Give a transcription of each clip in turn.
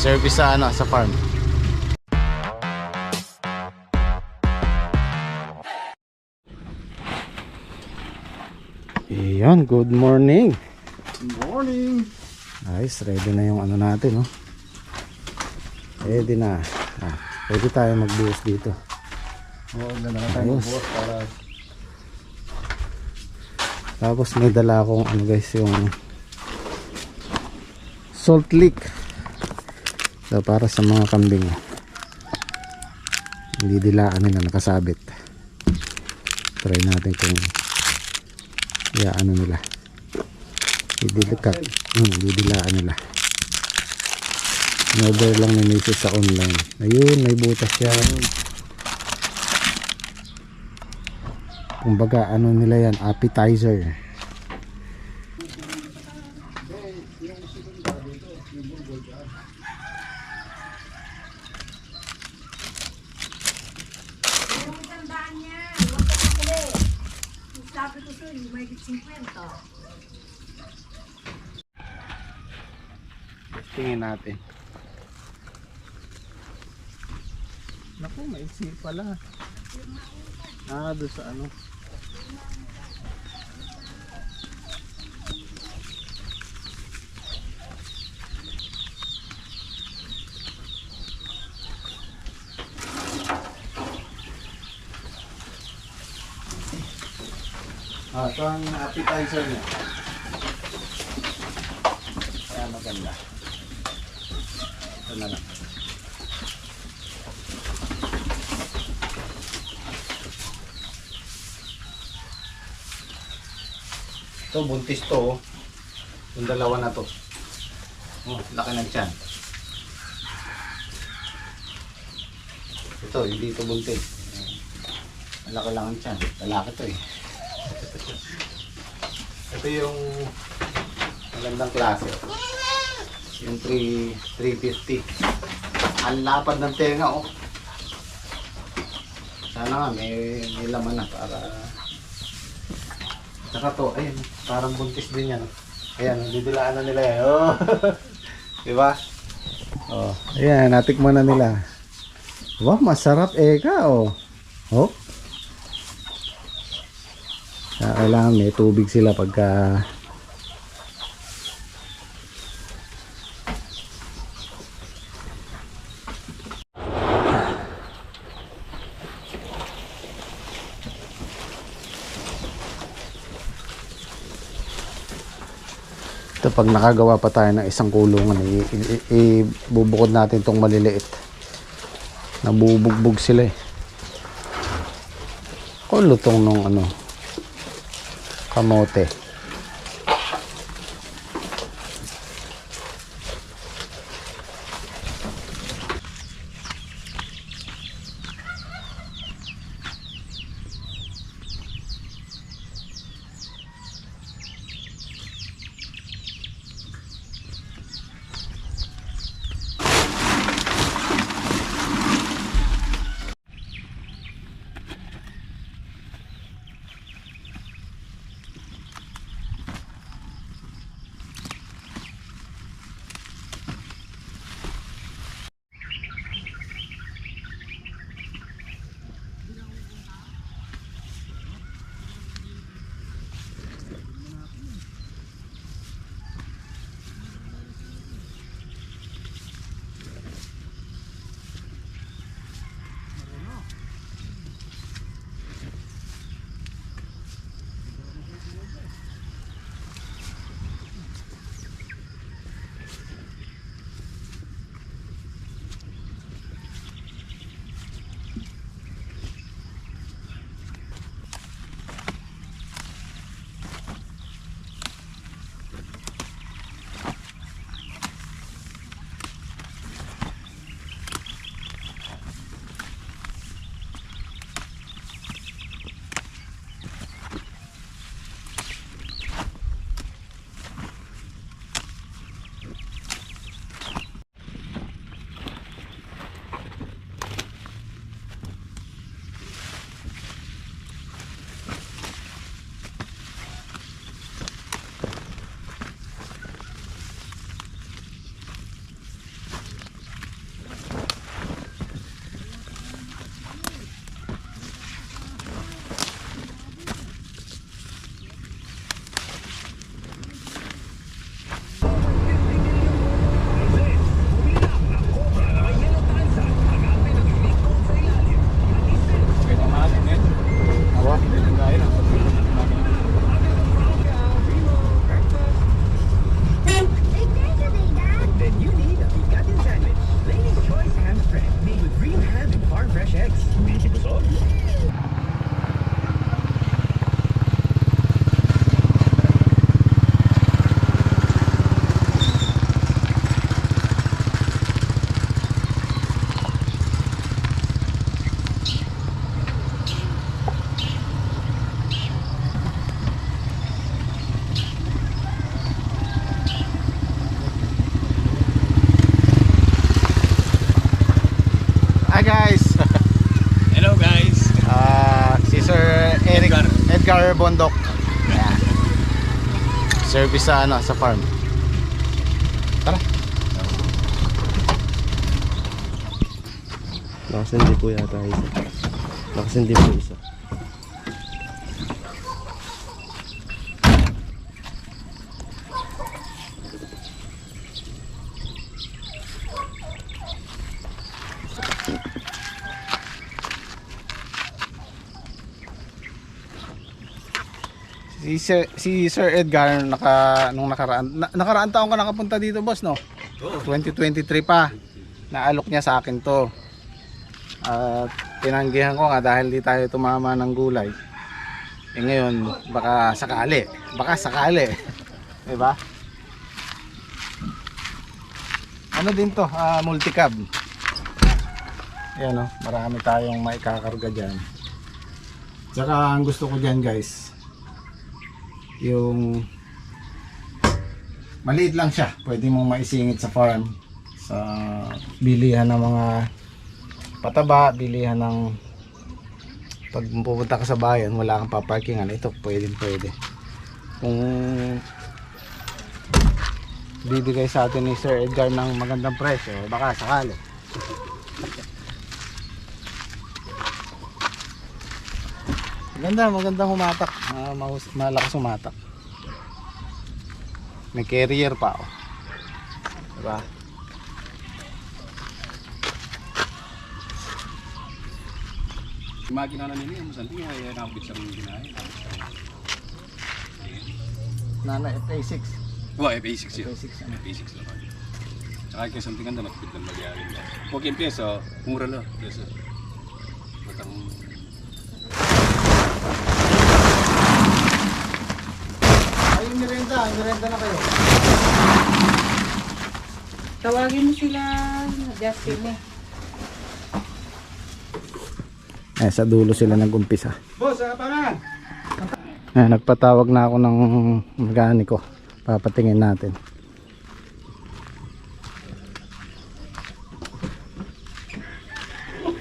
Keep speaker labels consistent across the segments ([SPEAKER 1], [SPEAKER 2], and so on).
[SPEAKER 1] Service sa ano, sa farm. Iyan, good morning.
[SPEAKER 2] Good morning.
[SPEAKER 1] Nice, ready na yung ano natin, no? Ready na. Pwede tayo magbuhos dito.
[SPEAKER 2] Oo, ganda na tayo magbuhos para...
[SPEAKER 1] Tapos may dala akong ano guys, yung salt lick. So, para sa mga kambing. Hindi dilaan nila, nakasabit. Try natin kung ano nila. Didilaan nila. In-order lang ni Macy's sa online. Ayun, may butas yan. Kumbaga, ano nila yan, appetizer.
[SPEAKER 3] Sabi ko sa'yo, may 50.
[SPEAKER 1] Tingin natin. Naku, maiksi pala. Doon sa ano. Ito ang appetizer niya. Kaya maganda. Ito na lang. Ito, buntis to. Oh. Yung dalawa na to. Oh, laki ng tiyan. Ito, hindi ito buntis. Malaki lang ang tiyan. Lalaki to eh. Ito yung magandang klase. Yung 350. Ang lapad ng tenga, oh. Sana nga may laman na para... Saka to, ayun, parang buntis din yan. Ayan, didilaan na nila yan. Oh. Diba? Oh, ayan, natikman na nila. Wow, masarap eka, oh. Oh. Kailangan may tubig sila pagka ito, pag nakagawa pa tayo ng isang kulungan, ibubukod natin tong maliliit. Nabubugbog sila eh. Kung lutong nung ano, kamote. guys.
[SPEAKER 2] Hello guys.
[SPEAKER 1] Si Sir Edgar Bondok. Ayan. Service sa sa farm. Tara.
[SPEAKER 3] Nakasindi po yata isa. Nakasindi po isa.
[SPEAKER 1] Si Sir Edgar nung nakaraan taon ka nakapunta dito, boss, no? 2023 pa. Naalok niya sa akin 'to. At tinanggihan ko nga dahil di tayo tumama ng gulay. Ngayon, baka sakali. 'Di ba? Ano din 'to? Multicab. Ayan, no? Marami tayong maikakarga diyan. Tsaka ang gusto ko diyan, guys, yung maliit lang siya, pwede mong maisingit sa farm, sa bilihan ng mga pataba, bilihan ng pag pupunta ka sa bayan wala kang paparkingan, ito pwede kung bibigay sa atin ni Sir Edgar ng magandang presyo, baka sakali. Maganda humatak, malakas humatak. May carrier pa, oh. Diba?
[SPEAKER 2] Makina na nila yung santi ay nakabit sa mga ginahe.
[SPEAKER 1] Nana FA6.
[SPEAKER 2] Wah, FA6 yun.
[SPEAKER 1] FA6 ano?
[SPEAKER 2] FA6 lang. Tsaka kayo santingan na nakabit lang magyari nila. Huwag yung peso, mura lang. Peso. Matang...
[SPEAKER 1] Ay, merenda na kayo.
[SPEAKER 4] Tawagin mo sila, Justin eh.
[SPEAKER 1] Sa dulo sila nag-umpisa.
[SPEAKER 2] Boss, pa nga!
[SPEAKER 1] Nagpatawag na ako ng mekaniko. Papatingin natin.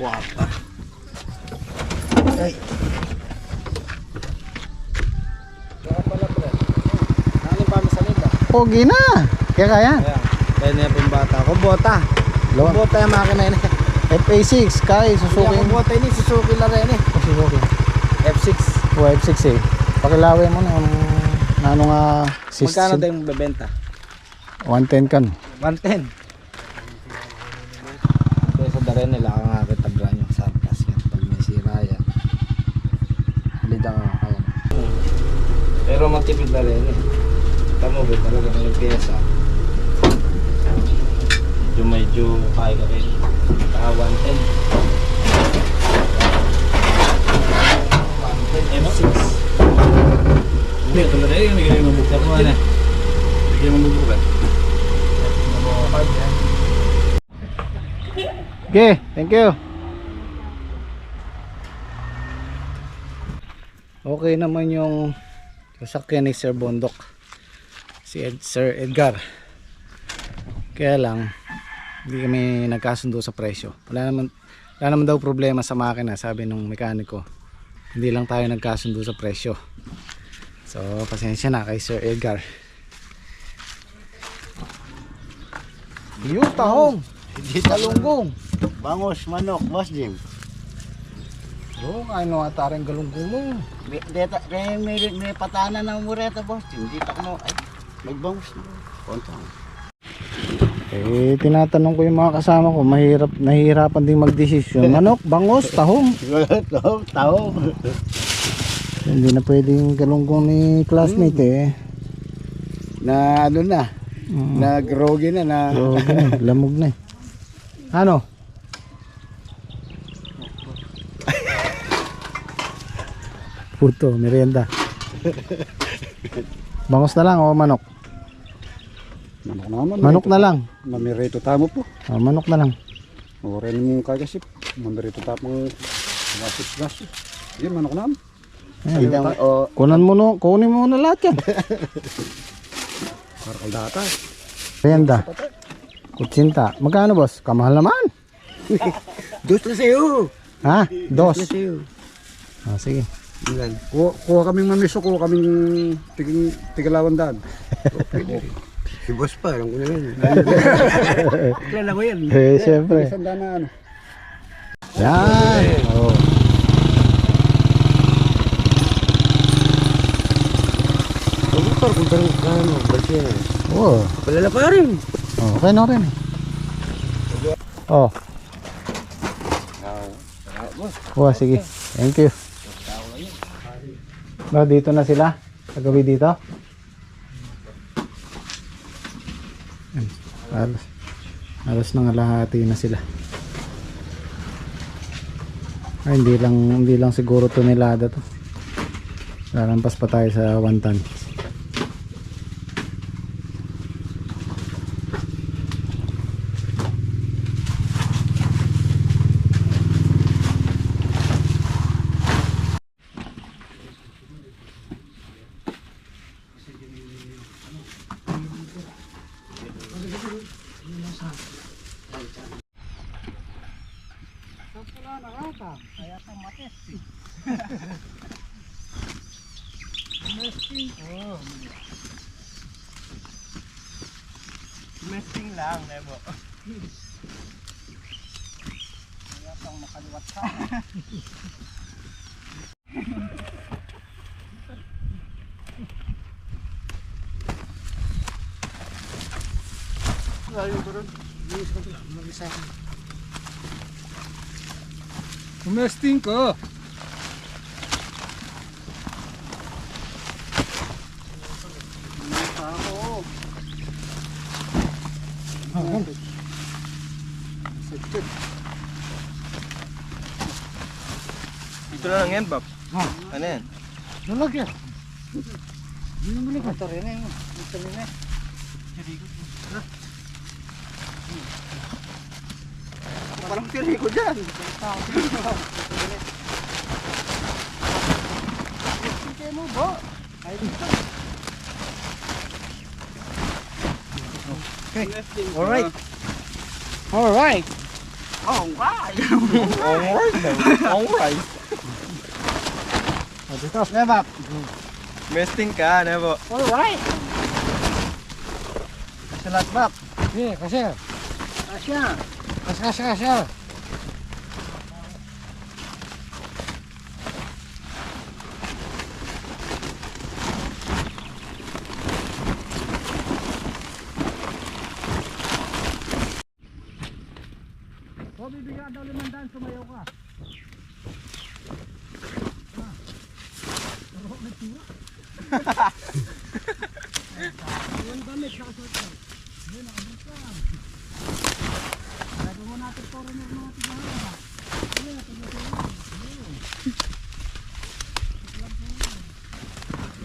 [SPEAKER 3] Wapa.
[SPEAKER 1] Ay. Pogi na. Kaya.
[SPEAKER 3] Kaya na yung bata ko. Bota.
[SPEAKER 1] Lon.
[SPEAKER 3] Bota yung makina yun.
[SPEAKER 1] FA6 kay Suzuki.
[SPEAKER 3] Yung bota yun. Suzuki lang rin eh.
[SPEAKER 1] Suzuki.
[SPEAKER 3] F6.
[SPEAKER 1] O F6 eh. Pakilawin mo na yung ano nga
[SPEAKER 3] Magkano tayo yung bebenta?
[SPEAKER 1] 110 kan.
[SPEAKER 3] 110. Kaya sa darin nila ako nga kitabran yung sarkas yan. Pag may sira yan. Halida ka kaya. Pero matipid na rin eh. Tamo ba talaga ng limpiesa. Medyo kaya ka rin. Saka 110. F6.
[SPEAKER 2] Hindi, ito na rin yung may ganyan mabuklat mo na. Bigyan mo mabuklat.
[SPEAKER 1] Okay, thank you. Okay naman yung sasakyan ni Sir Bondok, si Sir Edgar. Kaya lang hindi kami nagkasundo sa presyo. Wala naman daw problema sa makina, sabi nung mekaniko. Hindi lang tayo nagkasundo sa presyo. So pasensya na kay Sir Edgar. Yung tahong, galunggong.
[SPEAKER 3] Bangus, manok, Boss Jim.
[SPEAKER 1] Oh, ano ata rin galunggong mo.
[SPEAKER 3] Kaya may patana ng mureta, Boss Jim. Dito ko ay may bangus na. Kontang.
[SPEAKER 1] Tinatanong ko yung mga kasama ko, nahihirapan din magdesisyon. Manok, bangus, tahong.
[SPEAKER 3] Tahong.
[SPEAKER 1] Hindi na pwedeng galunggong ni classmate eh.
[SPEAKER 3] Na ano na, nag-rogi na.
[SPEAKER 1] So, lamog na eh. Ano? Puto, merienda. Bangus na lang o manok?
[SPEAKER 2] Manok naman.
[SPEAKER 1] Manok na lang.
[SPEAKER 2] Mamirito tamo po.
[SPEAKER 1] Manok na lang.
[SPEAKER 2] Oren mo kagasip. Mamirito tamo. Gasip. Yan, manok naman.
[SPEAKER 1] Ayan. Kunin mo na lahat yan.
[SPEAKER 2] Para kaldata.
[SPEAKER 1] Merienda. Kutsinta. Magkano boss? Kamahal naman.
[SPEAKER 5] Dos na sa'yo.
[SPEAKER 1] Ha? Dos.
[SPEAKER 5] Na sa'yo.
[SPEAKER 1] Ah, sige.
[SPEAKER 5] Yan. Kuha kaming mamiso, kuha kaming tigalawan-daan. Si boss pa, alam ko na yan. Kilala ko yan.
[SPEAKER 1] Eh, syempre.
[SPEAKER 5] Isang daan na ano.
[SPEAKER 1] Yan. Oh.
[SPEAKER 5] Motor, kung parang ano, basi yan.
[SPEAKER 1] Oh.
[SPEAKER 5] Palala pa rin.
[SPEAKER 1] Oh, okay na rin. Oh. Oh, sige. Thank you. Ba, dito na sila? Kagabi dito? Alas. Alas nang alahati na sila. Ay, hindi lang siguro tonelada to. Lalampas pa tayo sa 1 ton.
[SPEAKER 3] Mesting lang, Nebo.
[SPEAKER 5] Umesting ko.
[SPEAKER 3] Dito na lang yan, Bob. Ano yan?
[SPEAKER 5] Lalagyan.
[SPEAKER 3] Motor yan eh. Motor yan eh. Parang tiri ko dyan. Sige mo, Bo. Okay. Alright. Alright. Alright. Alright.
[SPEAKER 5] Dito.
[SPEAKER 3] Nebo. Mesting ka, Nebo. Alright. Kasalat, Bob.
[SPEAKER 5] Sige, kasi.
[SPEAKER 3] Asya.
[SPEAKER 5] Kasi. Bibigyan daw 500, sumayaw ka. Yung damit, nakasuot ka. Yun, nakabot ka. Lagi mo natin poro ng mga tigahan. Ayun,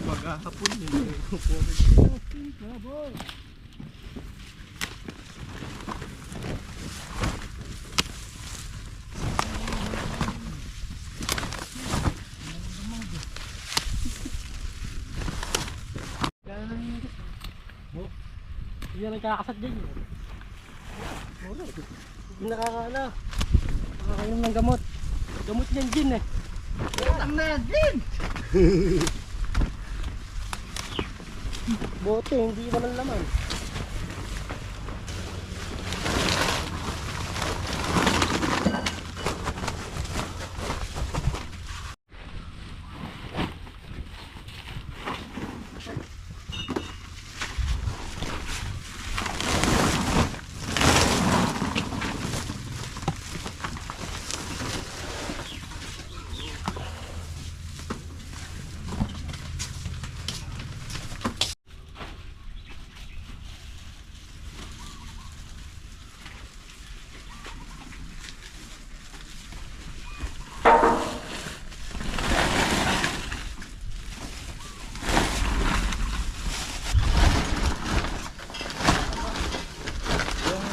[SPEAKER 3] Maghahapon yun.
[SPEAKER 5] boy.
[SPEAKER 3] Yan ang kakasat dyan. Hindi nakakaala. Nakakainom ng gamot. Gamot niyan din eh. Ang na din! Bote, hindi naman laman.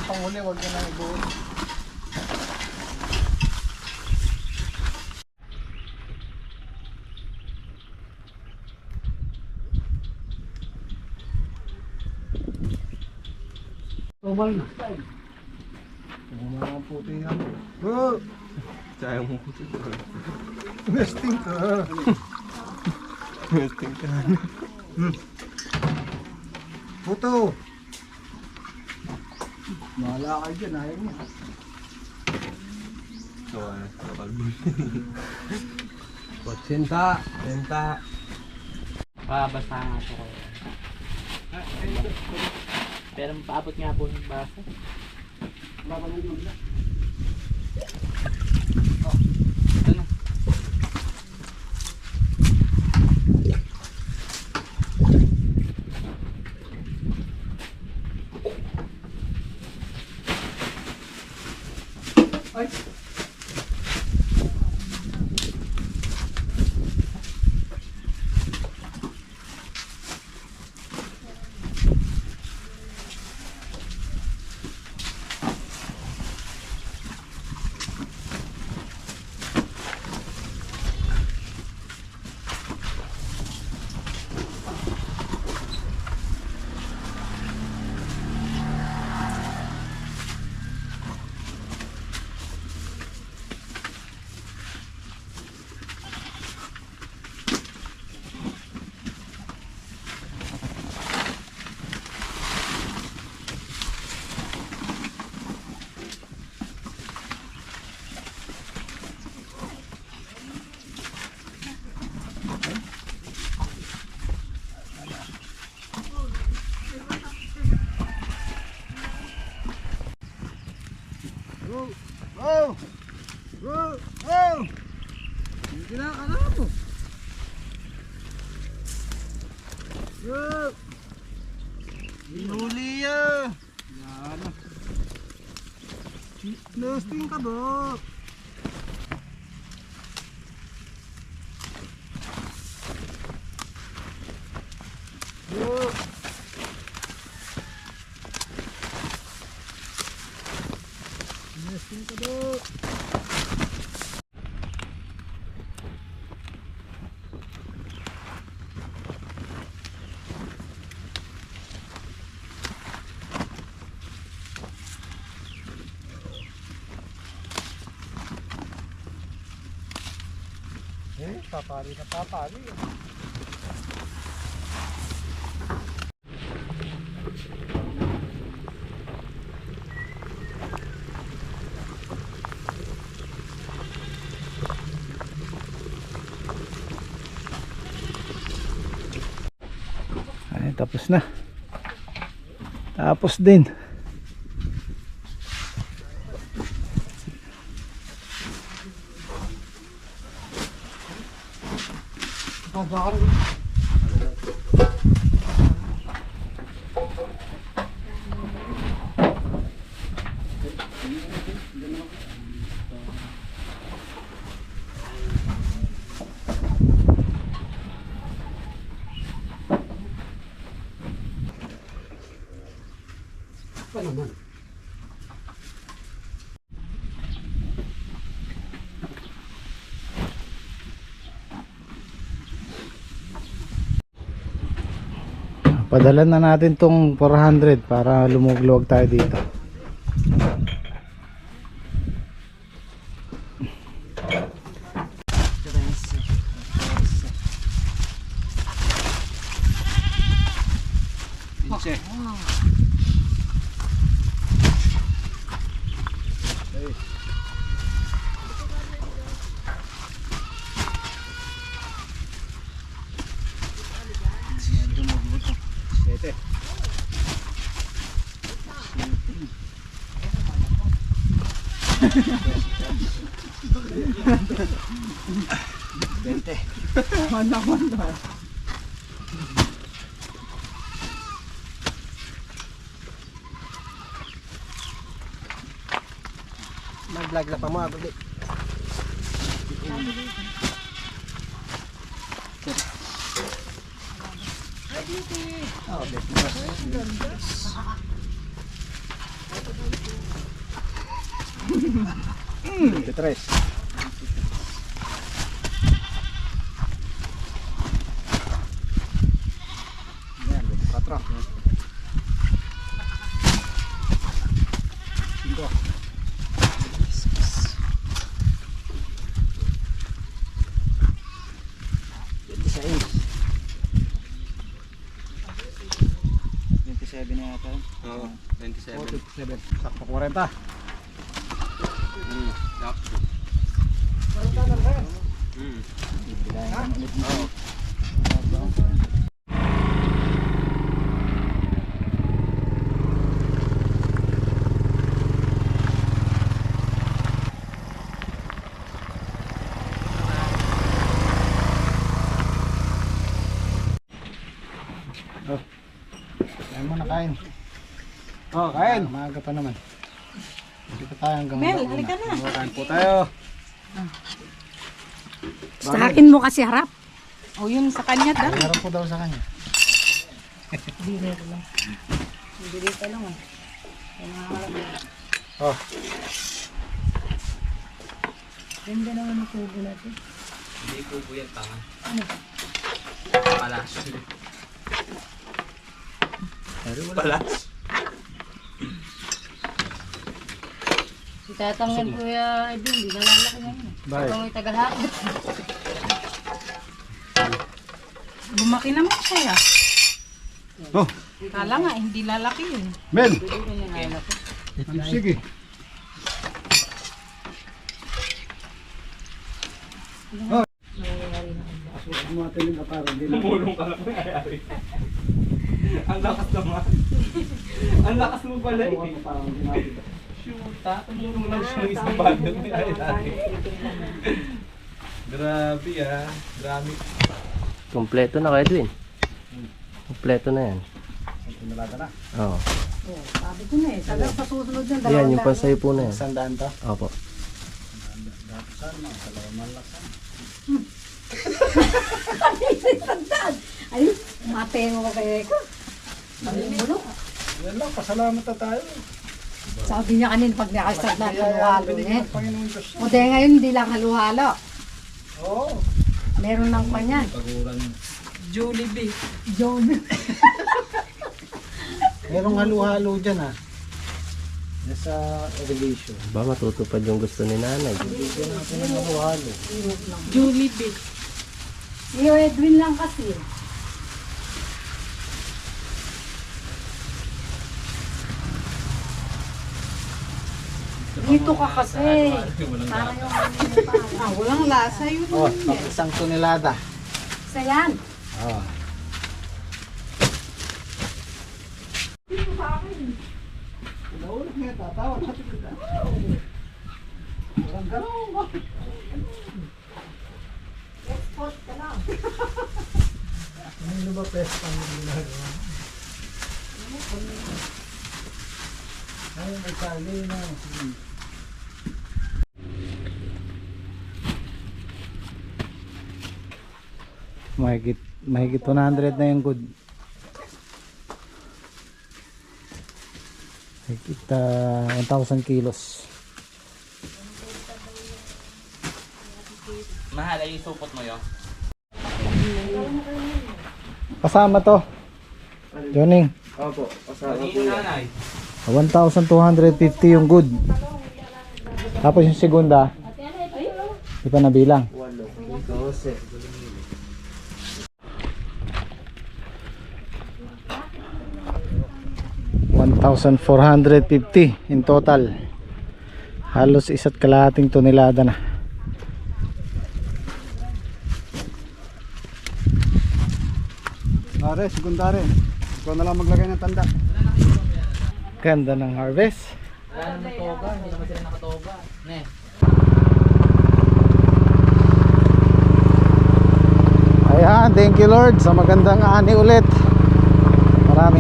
[SPEAKER 5] Panghuli, huwag ka na ibuon. Tubal na. Mga puti nga mo. Oh!
[SPEAKER 3] Sayang mo.
[SPEAKER 5] Nesting ka.
[SPEAKER 3] Nesting ka.
[SPEAKER 5] Puto! Mahala kayo dyan, ayaw niya. Sinta! Sinta!
[SPEAKER 6] Basta nga po. Pero paabot nga po ng basa.
[SPEAKER 5] Oh! Oh! Oh! Hindi na ano mo. Oh! Hinuli ya. Yan. Nesting ka ba? Oh! Nesting ka ba? Papari na papari.
[SPEAKER 1] Ay, tapos na. Tapos din.
[SPEAKER 5] Pa naman.
[SPEAKER 1] Padalan na natin tong 400 para lumugluwag tayo dito.
[SPEAKER 5] Mag-vlog na pa mga kundi.
[SPEAKER 1] Tres.
[SPEAKER 5] Yan, 4. 5.
[SPEAKER 3] 27 na yata.
[SPEAKER 2] Oo, 27.
[SPEAKER 5] 27. Sakto 40.
[SPEAKER 2] Sakto. Oo.
[SPEAKER 1] Kain mo na kain.
[SPEAKER 5] Oh, kain.
[SPEAKER 1] Maaga pa naman. Hindi pa tayo hanggang
[SPEAKER 4] Mel,
[SPEAKER 1] alauna.
[SPEAKER 4] halika na.
[SPEAKER 5] Kain po tayo.
[SPEAKER 4] Sa akin mo kasi harap. O yun sa kanya daw.
[SPEAKER 1] Harap po daw sa kanya.
[SPEAKER 4] Dili ko lang. Dili ka lang ah.
[SPEAKER 1] Oh,
[SPEAKER 4] Ganda naman ang tubo natin.
[SPEAKER 6] Hindi po po yan, tanga. Palas. Palas.
[SPEAKER 4] Si Tatang yan Kuya Edwin, di nalalaki na yun.
[SPEAKER 1] Bakit?
[SPEAKER 4] Tatang may tagalakot. Lumaki naman siya.
[SPEAKER 5] Oh,
[SPEAKER 4] Kala nga, hindi lalaki yun.
[SPEAKER 5] Mel.
[SPEAKER 4] Hindi ko niya nalaki.
[SPEAKER 5] Sige.
[SPEAKER 6] Tumulong ka lang nangyayari. Ang lakas naman. Ang lakas mo pala eh. Shoot, tumulong lang siya ng isang bagay nangyayari. Grabe ah. Grabe.
[SPEAKER 7] Kompleto na kayo, Edwin. Kompleto na yan. Oo.
[SPEAKER 4] Sabi ko na eh, sabi sa susunod yan,
[SPEAKER 7] Yan, yung pansayo po na yan.
[SPEAKER 1] sandaan to.
[SPEAKER 7] Opo.
[SPEAKER 4] Ay, matengo ko kay Eko. Bulok.
[SPEAKER 5] Yan lang, pasalamat na tayo.
[SPEAKER 4] Sabi niya kanina pag nakasad na halo-halo eh.
[SPEAKER 5] Panginoon Diyos.
[SPEAKER 4] O dahil ngayon hindi lang halo-halo.
[SPEAKER 5] Oo.
[SPEAKER 4] Meron ng kanyan.
[SPEAKER 6] Jollibee.
[SPEAKER 4] John.
[SPEAKER 1] Merong halo-halo dyan ah. Nasa elevation.
[SPEAKER 7] Ba, matutupad yung gusto ni nanay.
[SPEAKER 1] Bigyan natin ng halo-halo.
[SPEAKER 6] Jollibee.
[SPEAKER 4] Si Edwin lang kasi. Dito ka kasi. Sana yung walang lasa yun.
[SPEAKER 1] Oh, pag isang tonelada.
[SPEAKER 4] Isa yan.
[SPEAKER 1] Oh.
[SPEAKER 4] Export ka lang.
[SPEAKER 1] Ano ba pesta ang ginagawa? Ay, may sali na. Mahigit 100 na yung good. Mahigit 1,000 kilos.
[SPEAKER 6] Mahal ay supot mo yun.
[SPEAKER 1] Kasama to. Joning.
[SPEAKER 3] Opo, kasama po
[SPEAKER 6] Kanino
[SPEAKER 3] yan.
[SPEAKER 6] nanay?
[SPEAKER 1] 1,250 yung good. Tapos yung segunda, di pa nabilang.
[SPEAKER 3] 12.
[SPEAKER 1] 1,450 in total. Halos 1.5 tonelada na.
[SPEAKER 5] Pare, sekundary. Ikaw na lang maglagay ng tanda.
[SPEAKER 1] Ganda ng harvest.
[SPEAKER 6] Wala naman toga, hindi naman sila nakatoga. Ne.
[SPEAKER 1] Ayan, thank you Lord sa magandang ani ulit.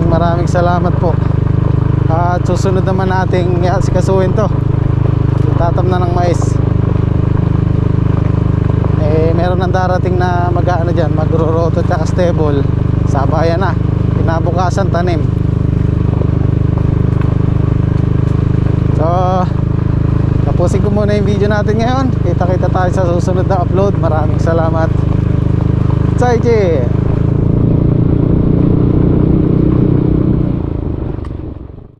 [SPEAKER 1] Maraming salamat po. At susunod naman nating sikasuhin to. Tatamnan ng mais. Meron ng darating na mag-aano dyan, magro-roto at stable. Sabayan na. Kinabukasan tanim. So, tapusin ko muna yung video natin ngayon. Kita-kita tayo sa susunod na upload. Maraming salamat. 再见